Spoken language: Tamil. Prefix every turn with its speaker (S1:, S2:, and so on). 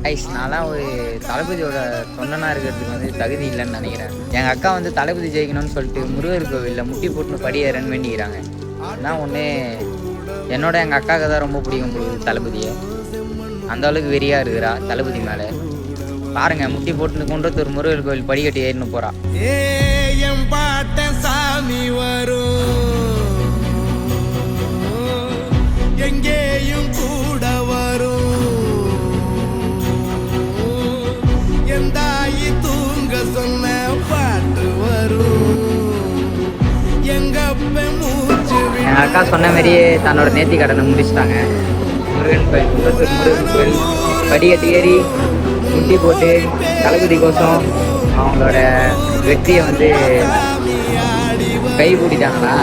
S1: கைஸ் நான்லாம் ஒரு தளபதியோட தொண்டனாக இருக்கிறதுக்கு வந்து தகுதி இல்லைன்னு நினைக்கிறேன். எங்கள் அக்கா வந்து தளபதி ஜெயிக்கணும்னு சொல்லிட்டு முருகர் கோவிலில் முட்டி போட்டுன்னு படியேறன்னு வேண்டிக்கிறாங்க. அதான் ஒன்று என்னோட எங்கள் அக்காவுக்கு தான் ரொம்ப பிடிக்கும் கொடுக்குது தளபதியை. அந்த அளவுக்கு வெறியாக இருக்கிறா தளபதி மேலே. பாருங்க முட்டி போட்டுன்னு குன்றத்தூர் முருகர் கோவில் படிக்கட்டு ஏறின்னு போகிறா. சாமி வரும் எங்கேயும் கூட வரும் எந்தாயி தூங்க சொன்ன பாட்டு வரும் எங்கப்ப மூச்சு. என் அக்கா சொன்ன மாதிரியே தன்னோட நேர்த்தி கடனை முடிச்சிட்டாங்க. முருகன் கோயில் குன்றத்தூர் முருகன் கோயில் படிக்கட்டு ஏறி முட்டி போட்டு தளபதி கோசம் அவங்களோட வெற்றியை வந்து கை கூட்டிட்டாங்களா.